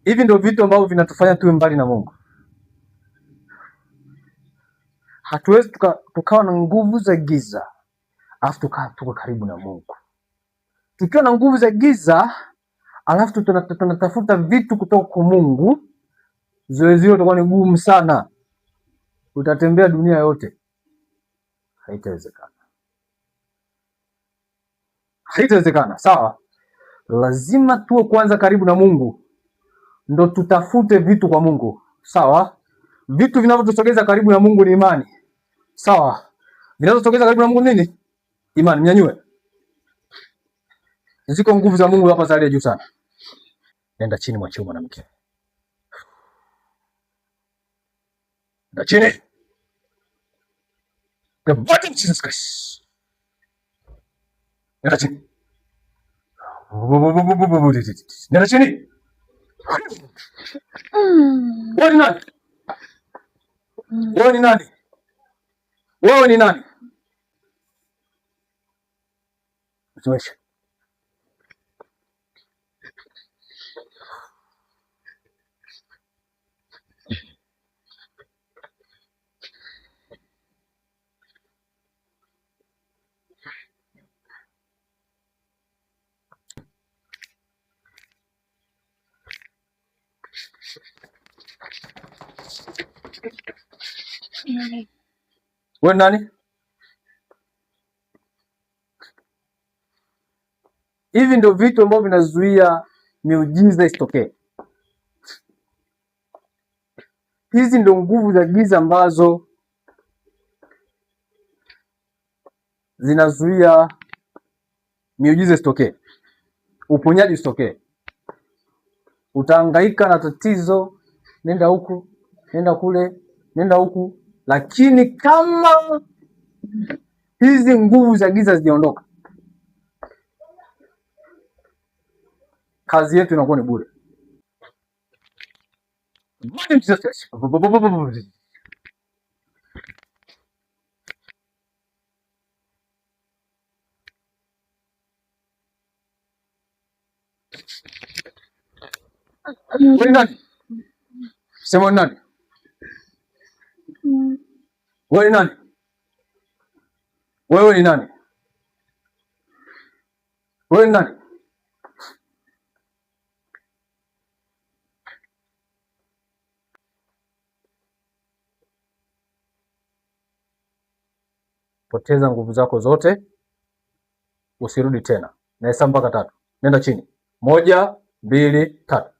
Hivi ndio vitu ambavyo vinatufanya tuwe mbali na Mungu. Hatuwezi tukawa na nguvu za giza alafu tuko karibu na Mungu. Tukiwa na nguvu za giza alafu tunatafuta vitu kutoka kwa Mungu, zoezi hilo litakuwa ni gumu sana. Utatembea dunia yote, haitawezekana. Haitawezekana, sawa? Lazima tuwe kwanza karibu na Mungu, ndo tutafute vitu kwa Mungu, sawa? Vitu vinavyotusogeza karibu na Mungu ni imani, sawa? Vinavyosogeza karibu na Mungu nini? Imani. Mnyanyue. Ziko nguvu za Mungu hapa za hali ya juu sana. Nenda chini, mwachie mwanamke. Nenda chini. The body of Jesus Christ. Nenda chini. Nenda chini. Wewe ni nani? Wewe ni nani? Wewe ni nani? Mtumishi. Wewe nani? Hivi ndio vitu ambavyo vinazuia miujiza isitokee. Hizi ndio nguvu za giza ambazo zinazuia miujiza isitokee, uponyaji usitokee. Utahangaika na tatizo, nenda huku, nenda kule, nenda huku, lakini kama hizi nguvu za giza ziondoka, kazi yetu inakuwa ni bure. Wewe nani? Sema nani? Wewe nani? Wewe ni nani? Wewe ni nani? Poteza nguvu zako zote, usirudi tena. Nahesabu mpaka 3. Nenda chini. 1, 2, 3.